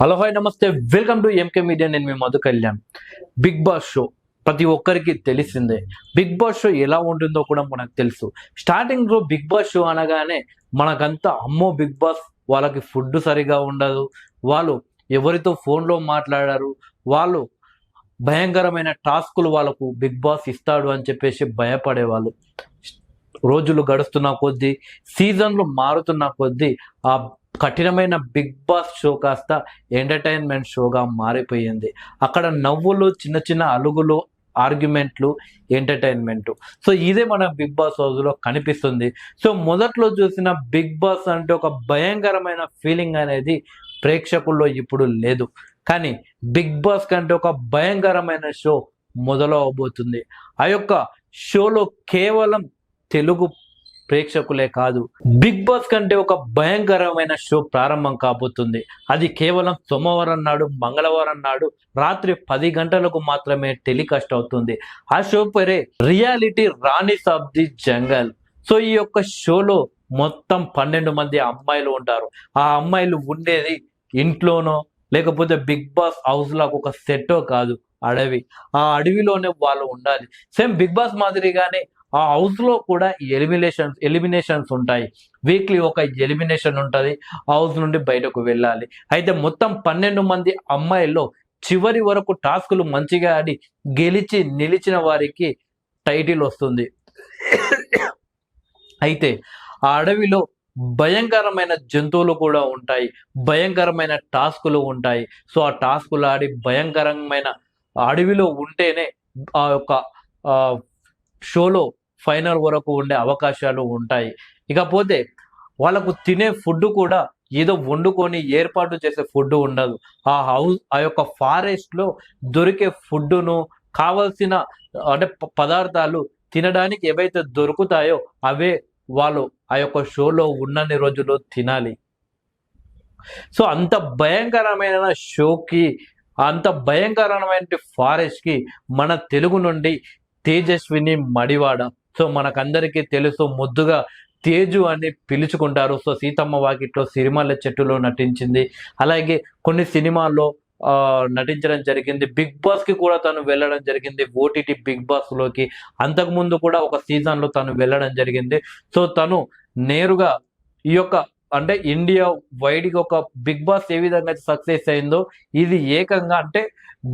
Hello hi నమస్తే, welcome to MK media. నేను మీ Madhu Kalyan. Big boss show ప్రతి ఒక్కరికి తెలిసిందే. బిగ్ బాస్ షో ఎలా ఉంటుందో కూడా మనకు తెలుసు. స్టార్టింగ్ లో బిగ్ బాస్ షో అనగానే మనకంతా అమ్మో బిగ్ బాస్, వాళ్ళకి ఫుడ్ సరిగా ఉండదు, వాళ్ళు ఎవరితో ఫోన్లో మాట్లాడారు, వాళ్ళు భయంకరమైన టాస్కులు వాళ్ళకు బిగ్ బాస్ ఇస్తాడు అని చెప్పేసి భయపడేవాళ్ళు. రోజులు గడుస్తున్న కొద్దీ, సీజన్లు మారుతున్న కొద్దీ ఆ కఠినమైన బిగ్ బాస్ షో కాస్త ఎంటర్టైన్మెంట్ షోగా మారిపోయింది. అక్కడ నవ్వులు, చిన్న చిన్న అలుగులు, ఆర్గ్యుమెంట్లు, ఎంటర్టైన్మెంట్. సో ఇదే మన బిగ్ బాస్ హౌస్లో కనిపిస్తుంది. సో మొదట్లో చూసిన బిగ్ బాస్ అంటే ఒక భయంకరమైన ఫీలింగ్ అనేది ప్రేక్షకుల్లో ఇప్పుడు లేదు. కానీ బిగ్ బాస్ కంటే ఒక భయంకరమైన షో మొదలవబోతుంది. ఆ యొక్క షోలో కేవలం తెలుగు ప్రేక్షకులే కాదు, బిగ్ బాస్ కంటే ఒక భయంకరమైన షో ప్రారంభం కాబోతుంది. అది కేవలం సోమవారం నాడు, మంగళవారం నాడు రాత్రి 10 గంటలకు మాత్రమే టెలికాస్ట్ అవుతుంది. ఆ షో పేరే reality Rani's of the jungle. So ఈ యొక్క షోలో మొత్తం 12 మంది అమ్మాయిలు ఉంటారు. ఆ అమ్మాయిలు ఉండేది ఇంట్లోనో లేకపోతే బిగ్ బాస్ హౌస్ లాగా ఒక సెట్టో కాదు, అడవి. ఆ అడవిలోనే వాళ్ళు ఉండాలి. సేమ్ బిగ్ బాస్ మాదిరిగానే ఆ హౌస్ లో కూడా ఎలిమినేషన్స్ ఉంటాయి. వీక్లీ ఒక ఎలిమినేషన్ ఉంటుంది, హౌస్ నుండి బయటకు వెళ్ళాలి. అయితే మొత్తం 12 మంది అమ్మాయిల్లో చివరి వరకు టాస్కులు మంచిగా ఆడి గెలిచి నిలిచిన వారికి టైటిల్ వస్తుంది. అయితే ఆ అడవిలో భయంకరమైన జంతువులు కూడా ఉంటాయి, భయంకరమైన టాస్కులు ఉంటాయి. సో ఆ టాస్కులు ఆడి భయంకరమైన అడవిలో ఉంటేనే ఆ యొక్క షోలో ఫైనల్ వరకు ఉండే అవకాశాలు ఉంటాయి. ఇకపోతే వాళ్ళకు తినే ఫుడ్ కూడా ఏదో వండుకొని ఏర్పాటు చేసే ఫుడ్ ఉండదు. ఆ యొక్క ఫారెస్ట్ లో దొరికే ఫుడ్డును, కావలసిన అంటే పదార్థాలు తినడానికి ఏవైతే దొరుకుతాయో అవే వాళ్ళు ఆ యొక్క షోలో ఉన్నన్ని రోజులు తినాలి. సో అంత భయంకరమైన షోకి, అంత భయంకరమైన ఫారెస్ట్ కి మన తెలుగు నుండి తేజస్విని మడివాడ, సో మనకందరికీ తెలుసు, ముద్దుగా తేజు అని పిలుచుకుంటారు. సో సీతమ్మ వాకిట్లో సిరిమల్లె చెట్టులో నటించింది. అలాగే కొన్ని సినిమాల్లో నటించడం జరిగింది. బిగ్ బాస్ కి కూడా తను వెళ్ళడం జరిగింది, ఓటీటీ బిగ్ బాస్ లోకి. అంతకుముందు కూడా ఒక సీజన్ లో తను వెళ్ళడం జరిగింది. సో తను నేరుగా ఈ యొక్క అంటే ఇండియా వైడ్ గా ఒక బిగ్ బాస్ ఏ విధంగా సక్సెస్ అయిందో, ఇది ఏకంగా అంటే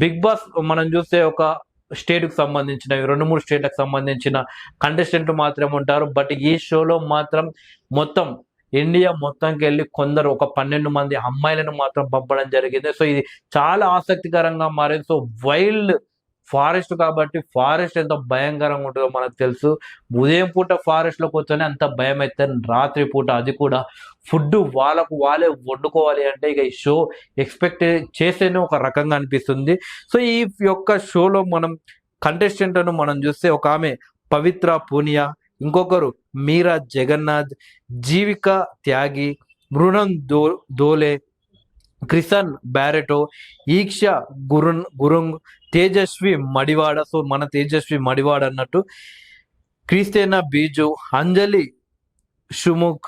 బిగ్ బాస్ మనం చూస్తే ఒక స్టేట్కి సంబంధించిన 2-3 స్టేట్లకు సంబంధించిన కంటెస్టెంట్లు మాత్రమే ఉంటారు. బట్ ఈ షోలో మాత్రం మొత్తం ఇండియా మొత్తంకి వెళ్ళి కొందరు ఒక 12 మంది అమ్మాయిలను మాత్రం పంపడం జరిగింది. సో ఇది చాలా ఆసక్తికరంగా మారింది. సో వైల్డ్ ఫారెస్ట్ కాబట్టి ఫారెస్ట్ ఎంత భయంకరంగా ఉంటుందో మనకు తెలుసు. ఉదయం పూట ఫారెస్ట్ లో కూర్చొని అంత భయం అయితే, రాత్రి పూట అది కూడా ఫుడ్ వాళ్ళకు వాళ్ళే వండుకోవాలి అంటే ఇక ఈ షో ఎక్స్పెక్ట్ చేసేనే ఒక రకంగా అనిపిస్తుంది. సో ఈ యొక్క షోలో మనం కంటెస్టెంట్లను మనం చూస్తే ఒక ఆమె పవిత్ర పూనియా, ఇంకొకరు మీరా జగన్నాథ్, జీవిక త్యాగి, మృణం దోలే, క్రిసన్ బ్యారెటో, ఈక్ష గురుంగ్, తేజస్వి మడివాడ, సో మన తేజస్వి మడివాడ అన్నట్టు, Kristena Biju, Anjali Shumukh,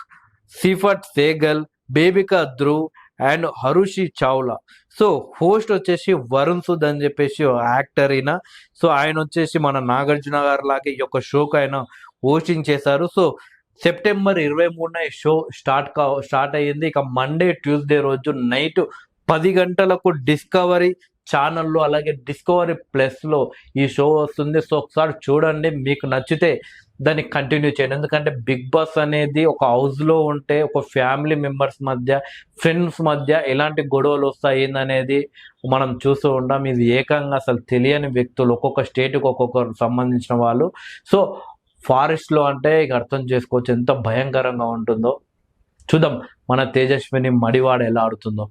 Sifat Sehgal, Bebika Dhruv and Harushi Chawla. So host వచ్చేసి వరుణ్ సుద్ అని చెప్పేసి యాక్టర్ అయినా. సో ఆయన వచ్చేసి మన నాగార్జున గారు లాగే ఈ యొక్క షోకి ఆయన హోస్టింగ్ చేశారు. సో సెప్టెంబర్ 23న ఈ షో స్టార్ట్ అయ్యింది. ఇక మండే, ట్యూస్డే రోజు నైట్ 10 గంటలకు డిస్కవరీ ఛానల్లో అలాగే డిస్కవరీ ప్లస్లో ఈ షో వస్తుంది. సో ఒకసారి చూడండి, మీకు నచ్చితే దాన్ని కంటిన్యూ చేయండి. ఎందుకంటే బిగ్ బాస్ అనేది ఒక హౌస్లో ఉంటే ఒక ఫ్యామిలీ మెంబర్స్ మధ్య, ఫ్రెండ్స్ మధ్య ఎలాంటి గొడవలు వస్తాయి అనేది మనం చూస్తూ ఉంటాం. ఇది ఏకంగా అసలు తెలియని వ్యక్తులు, ఒక్కొక్క స్టేట్కి ఒక్కొక్కరు సంబంధించిన వాళ్ళు. సో ఫారెస్ట్లో అంటే ఇక అర్థం చేసుకోవచ్చు ఎంత భయంకరంగా ఉంటుందో. చూద్దాం మన తేజస్విని మడివాడ ఎలా ఆడుతుందో.